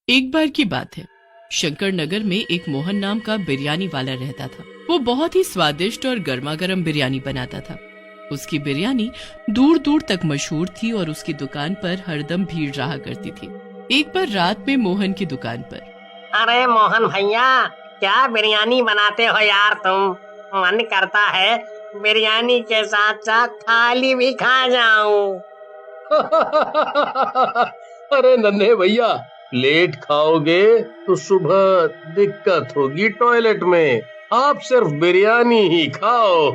एक बार की बात है, शंकर नगर में एक मोहन नाम का बिरयानी वाला रहता था। वो बहुत ही स्वादिष्ट और गर्मा गर्म बिरयानी बनाता था। उसकी बिरयानी दूर दूर तक मशहूर थी और उसकी दुकान पर हरदम भीड़ रहा करती थी। एक बार रात में मोहन की दुकान पर, अरे मोहन भैया, क्या बिरयानी बनाते हो यार तुम। मन करता है बिरयानी के साथ साथ थाली भी खा जाऊं। अरे नन्हे भैया, लेट खाओगे तो सुबह दिक्कत होगी टॉयलेट में। आप सिर्फ बिरयानी ही खाओ।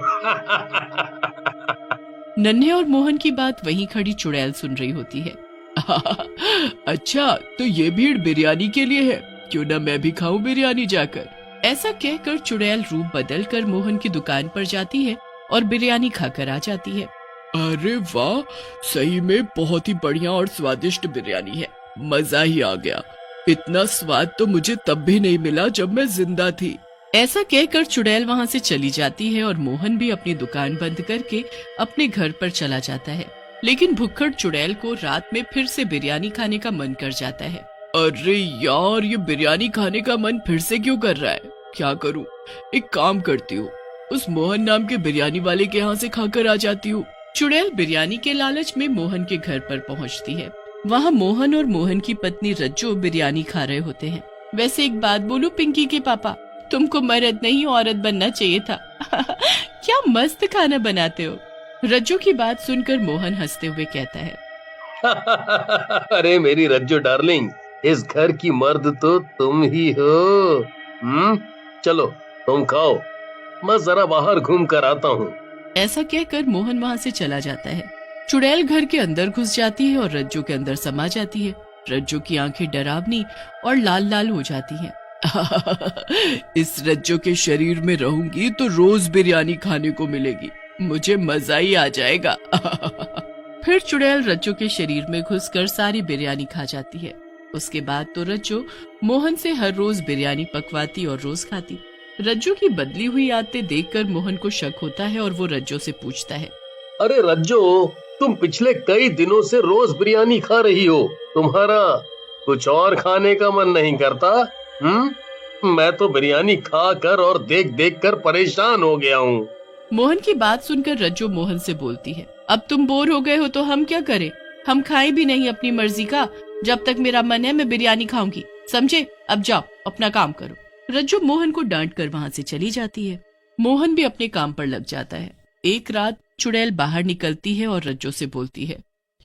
नन्हे और मोहन की बात वहीं खड़ी चुड़ैल सुन रही होती है। अच्छा, तो ये भीड़ बिरयानी के लिए है, क्यों ना मैं भी खाऊं बिरयानी जाकर। ऐसा कहकर चुड़ैल रूप बदल कर मोहन की दुकान पर जाती है और बिरयानी खाकर आ जाती है। अरे वाह, सही में बहुत ही बढ़िया और स्वादिष्ट बिरयानी है, मजा ही आ गया। इतना स्वाद तो मुझे तब भी नहीं मिला जब मैं जिंदा थी। ऐसा कहकर चुड़ैल वहाँ से चली जाती है और मोहन भी अपनी दुकान बंद करके अपने घर पर चला जाता है। लेकिन भुक्खड़ चुड़ैल को रात में फिर से बिरयानी खाने का मन कर जाता है। अरे यार, ये बिरयानी खाने का मन फिर से क्यों कर रहा है? क्या करूं? एक काम करती हूँ, उस मोहन नाम के बिरयानी वाले के यहाँ से खाकर आ जाती हूँ। चुड़ैल बिरयानी के लालच में मोहन के घर पर पहुँचती है। वहाँ मोहन और मोहन की पत्नी रज्जो बिरयानी खा रहे होते हैं। वैसे एक बात बोलूं पिंकी के पापा, तुमको मर्द नहीं औरत बनना चाहिए था। क्या मस्त खाना बनाते हो। रज्जो की बात सुनकर मोहन हंसते हुए कहता है। अरे मेरी रज्जो डार्लिंग, इस घर की मर्द तो तुम ही हो। चलो तुम खाओ, मैं जरा बाहर घूम कर आता हूँ। ऐसा कहकर मोहन वहाँ से चला जाता है। चुड़ैल घर के अंदर घुस जाती है और रज्जो के अंदर समा जाती है। रज्जो की आंखें डरावनी और लाल लाल हो जाती हैं। इस रज्जो के शरीर में रहूंगी तो रोज बिरयानी खाने को मिलेगी, मुझे मजा ही आ जाएगा। फिर चुड़ैल रज्जो के शरीर में घुसकर सारी बिरयानी खा जाती है। उसके बाद तो रज्जो मोहन से हर रोज बिरयानी पकवाती और रोज खाती। रज्जो की बदली हुई आदतें देखकर मोहन को शक होता है और वो रज्जो से पूछता है। अरे रज्जो, तुम पिछले कई दिनों से रोज बिरयानी खा रही हो, तुम्हारा कुछ और खाने का मन नहीं करता? मैं तो बिरयानी खा कर और देख देख कर परेशान हो गया हूँ। मोहन की बात सुनकर रज्जो मोहन से बोलती है। अब तुम बोर हो गए हो तो हम क्या करें? हम खाए भी नहीं अपनी मर्जी का। जब तक मेरा मन है मैं बिरयानी खाऊंगी, समझे? अब जाओ अपना काम करो। रज्जो मोहन को डांट कर वहाँ से चली जाती है। मोहन भी अपने काम पर लग जाता है। एक रात चुड़ैल बाहर निकलती है और रज्जो से बोलती है।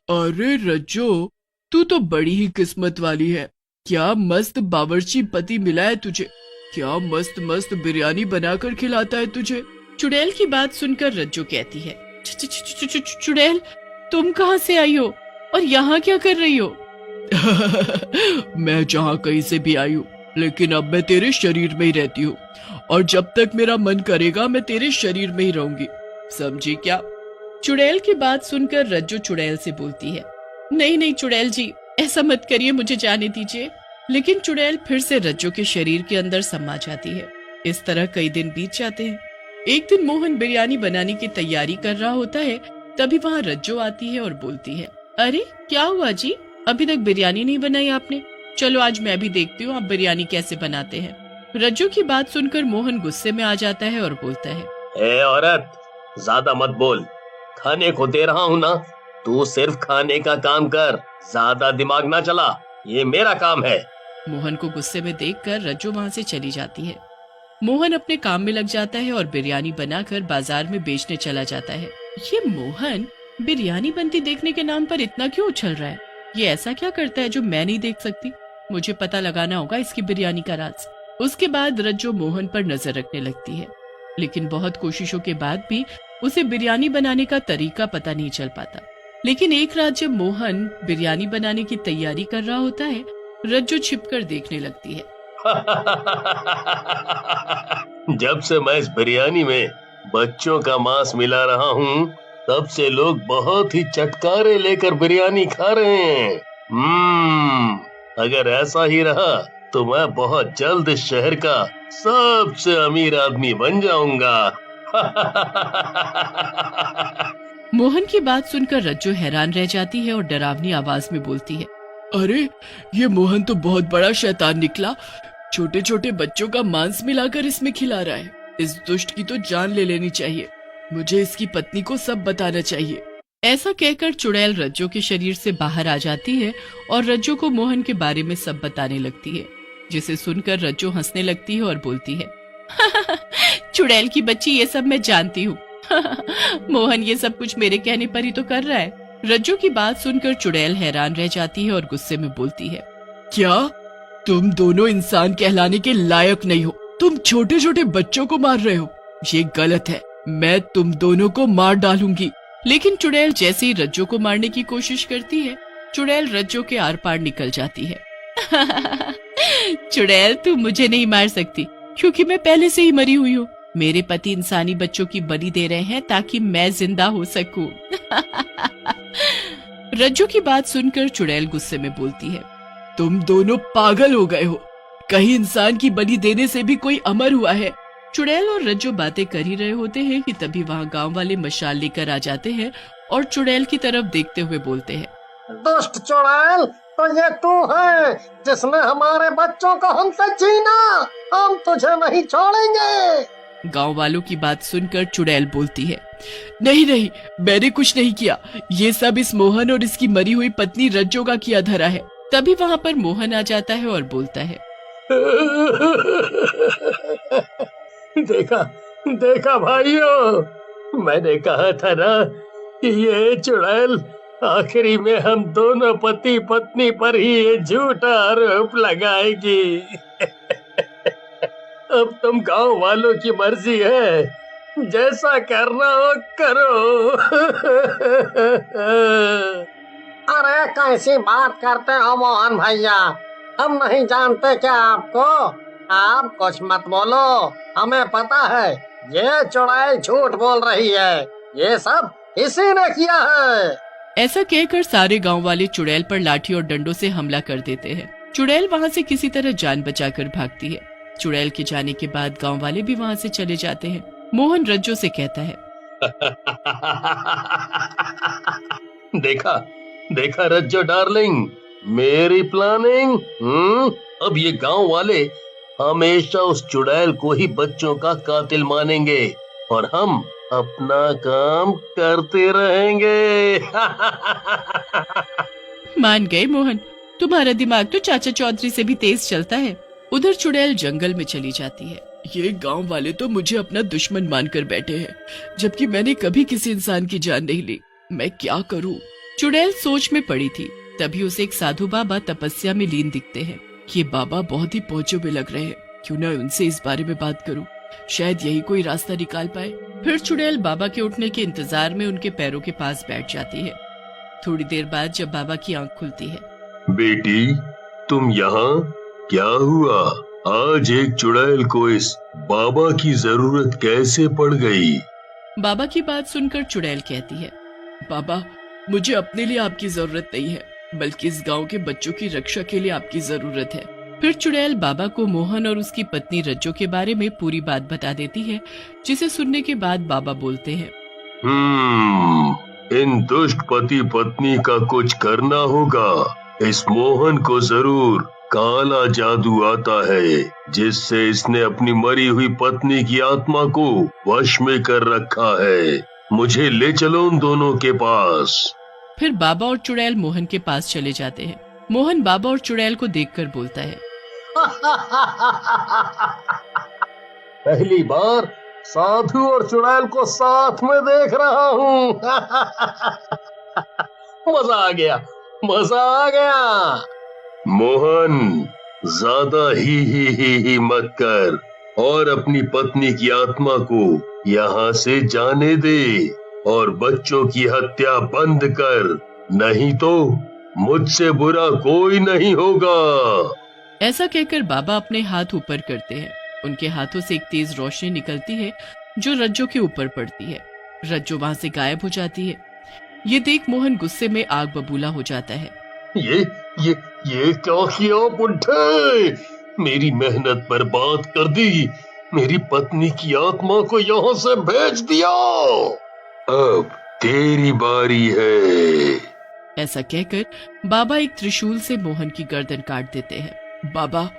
अरे रज्जो, तू तो बड़ी ही किस्मत वाली है। क्या मस्त बावर्ची पति मिला है तुझे, क्या मस्त मस्त बिरयानी बनाकर खिलाता है तुझे। चुड़ैल की बात सुनकर रज्जो कहती है। चुड़ैल, तुम कहाँ से आई हो और यहाँ क्या कर रही हो? मैं जहाँ कहीं से भी आई हूँ, लेकिन अब मैं तेरे शरीर में ही रहती हूँ और जब तक मेरा मन करेगा मैं तेरे शरीर में ही रहूंगी, समझी क्या? चुड़ैल की बात सुनकर रज्जो चुड़ैल से बोलती है। नहीं नहीं चुड़ैल जी, ऐसा मत करिए, मुझे जाने दीजिए। लेकिन चुड़ैल फिर से रज्जो के शरीर के अंदर समा जाती है। इस तरह कई दिन बीत जाते हैं। एक दिन मोहन बिरयानी बनाने की तैयारी कर रहा होता है, तभी वहाँ रज्जो आती है और बोलती है। अरे क्या हुआ जी, अभी तक बिरयानी नहीं बनाई आपने? चलो आज मैं भी देखती हूँ आप बिरयानी कैसे बनाते हैं। रज्जो की बात सुनकर मोहन गुस्से में आ जाता है और बोलता है। ए औरत, ज्यादा मत बोल, खाने को दे रहा हूँ ना, तू सिर्फ खाने का काम कर, ज्यादा दिमाग ना चला, ये मेरा काम है। मोहन को गुस्से में देखकर रज्जो वहाँ से चली जाती है। मोहन अपने काम में लग जाता है और बिरयानी बनाकर बाजार में बेचने चला जाता है। ये मोहन बिरयानी बनती देखने के नाम पर इतना क्यों उछल रहा है? ये ऐसा क्या करता है जो मैं नहीं देख सकती? मुझे पता लगाना होगा इसकी बिरयानी का राज। उसके बाद रज्जो मोहन पर नजर रखने लगती है, लेकिन बहुत कोशिशों के बाद भी उसे बिरयानी बनाने का तरीका पता नहीं चल पाता। लेकिन एक रात जब मोहन बिरयानी बनाने की तैयारी कर रहा होता है, रज्जो छिपकर देखने लगती है। जब से मैं इस बिरयानी में बच्चों का मांस मिला रहा हूँ, तब से लोग बहुत ही चटकारे लेकर बिरयानी खा रहे हैं। अगर ऐसा ही रहा तो मैं बहुत जल्द इस शहर का सबसे अमीर आदमी बन जाऊंगा। मोहन की बात सुनकर रज्जो हैरान रह जाती है और डरावनी आवाज में बोलती है। अरे, ये मोहन तो बहुत बड़ा शैतान निकला। छोटे छोटे बच्चों का मांस मिलाकर इसमें खिला रहा है। इस दुष्ट की तो जान ले लेनी चाहिए। मुझे इसकी पत्नी को सब बताना चाहिए। ऐसा कहकर चुड़ैल रज्जो के शरीर से बाहर आ जाती है और रज्जो को मोहन के बारे में सब बताने लगती है, जिसे सुनकर रज्जो हंसने लगती है और बोलती है, चुड़ैल की बच्ची, ये सब मैं जानती हूँ। मोहन ये सब कुछ मेरे कहने पर ही तो कर रहा है। रज्जो की बात सुनकर चुड़ैल हैरान रह जाती है और गुस्से में बोलती है, क्या तुम दोनों इंसान कहलाने के लायक नहीं हो? तुम छोटे छोटे बच्चों को मार रहे हो। ये गलत है। मैं तुम दोनों को मार डालूंगी। लेकिन चुड़ैल जैसे ही रज्जो को मारने की कोशिश करती है, चुड़ैल रज्जो के आर पार निकल जाती है। चुड़ैल, तू मुझे नहीं मार सकती क्योंकि मैं पहले से ही मरी हुई हूँ। मेरे पति इंसानी बच्चों की बलि दे रहे हैं ताकि मैं जिंदा हो सकूं। रज्जो की बात सुनकर चुड़ैल गुस्से में बोलती है, तुम दोनों पागल हो गए हो। कहीं इंसान की बलि देने से भी कोई अमर हुआ है? चुड़ैल और रज्जो बातें कर ही रहे होते हैं कि तभी वहाँ गांव वाले मशाल लेकर आ जाते हैं और चुड़ैल की तरफ देखते हुए बोलते हैं, दुष्ट चुड़ैल, तो ये तू है जिसने हमारे बच्चों को हमसे छीना। हम तुझे नहीं छोड़ेंगे। गांव वालों की बात सुनकर चुड़ैल बोलती है, नहीं नहीं, मैंने कुछ नहीं किया। ये सब इस मोहन और इसकी मरी हुई पत्नी रज्जो का किया धरा है। तभी वहाँ पर मोहन आ जाता है और बोलता है, देखा देखा भाइयों, मैंने कहा था ना कि ये चुड़ैल आखिरी में हम दोनों पति पत्नी पर ही ये झूठा आरोप लगाएगी। अब तुम गांव वालों की मर्जी है, जैसा करना हो करो। अरे कैसी बात करते हो मोहन भैया, हम नहीं जानते क्या आपको? आप कुछ मत बोलो, हमें पता है ये चुड़ैल झूठ बोल रही है। ये सब इसी ने किया है। ऐसा कहकर सारे गांव वाले चुड़ैल पर लाठी और डंडों से हमला कर देते हैं। चुड़ैल वहां से किसी तरह जान बचाकर भागती है। चुड़ैल के जाने के बाद गांव वाले भी वहां से चले जाते हैं। मोहन रज्जो से कहता है, देखा देखा रज्जो डार्लिंग, मेरी प्लानिंग। अब ये गांव वाले हमेशा उस चुड़ैल को ही बच्चों का कातिल मानेंगे और हम अपना काम करते रहेंगे। मान गए मोहन, तुम्हारा दिमाग तो चाचा चौधरी से भी तेज चलता है। उधर चुड़ैल जंगल में चली जाती है। ये गांव वाले तो मुझे अपना दुश्मन मानकर बैठे हैं, जबकि मैंने कभी किसी इंसान की जान नहीं ली। मैं क्या करूं? चुड़ैल सोच में पड़ी थी। तभी उसे एक साधु बाबा तपस्या में लीन दिखते हैं। ये बाबा बहुत ही पहुंचे हुए लग रहे हैं, क्यों ना उनसे इस बारे में बात करूं, शायद यही कोई रास्ता निकाल पाए। फिर चुड़ैल बाबा के उठने के इंतजार में उनके पैरों के पास बैठ जाती है। थोड़ी देर बाद जब बाबा की आंख खुलती है, बेटी तुम यहाँ? क्या हुआ? आज एक चुड़ैल को इस बाबा की जरूरत कैसे पड़ गई? बाबा की बात सुनकर चुड़ैल कहती है, बाबा मुझे अपने लिए आपकी जरूरत नहीं है, बल्कि इस गांव के बच्चों की रक्षा के लिए आपकी जरूरत है। फिर चुड़ैल बाबा को मोहन और उसकी पत्नी रज्जो के बारे में पूरी बात बता देती है, जिसे सुनने के बाद बाबा बोलते हैं, इन दुष्ट पति पत्नी का कुछ करना होगा। इस मोहन को जरूर काला जादू आता है, जिससे इसने अपनी मरी हुई पत्नी की आत्मा को वश में कर रखा है। मुझे ले चलो उन दोनों के पास। फिर बाबा और चुड़ैल मोहन के पास चले जाते हैं। मोहन बाबा और चुड़ैल को देखकर बोलता है, पहली बार साधु और चुड़ैल को साथ में देख रहा हूँ। मजा आ गया, मजा आ गया। मोहन ज्यादा ही मत कर और अपनी पत्नी की आत्मा को यहाँ से जाने दे और बच्चों की हत्या बंद कर, नहीं तो मुझसे बुरा कोई नहीं होगा। ऐसा कहकर बाबा अपने हाथ ऊपर करते हैं। उनके हाथों से एक तेज रोशनी निकलती है जो रज्जो के ऊपर पड़ती है। रज्जो वहां से गायब हो जाती है। ये देख मोहन गुस्से में आग बबूला हो जाता है। ये क्या किया बुड्ढे? मेरी मेहनत बर्बाद कर दी, मेरी पत्नी की आत्मा को यहाँ से भेज दिया। अब तेरी बारी है। ऐसा कहकर बाबा एक त्रिशूल से मोहन की गर्दन काट देते हैं। बाबा,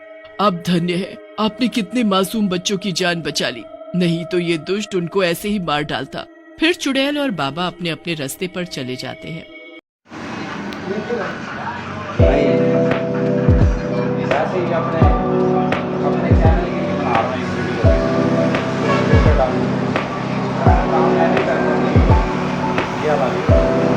आप धन्य है, आपने कितने मासूम बच्चों की जान बचा ली, नहीं तो ये दुष्ट उनको ऐसे ही मार डालता। फिर चुड़ैल और बाबा अपने अपने रास्ते पर चले जाते हैं। वैसे ही अपने चैनल की भी बना रहे हैं वीडियो काम ऐसे करना ये वाली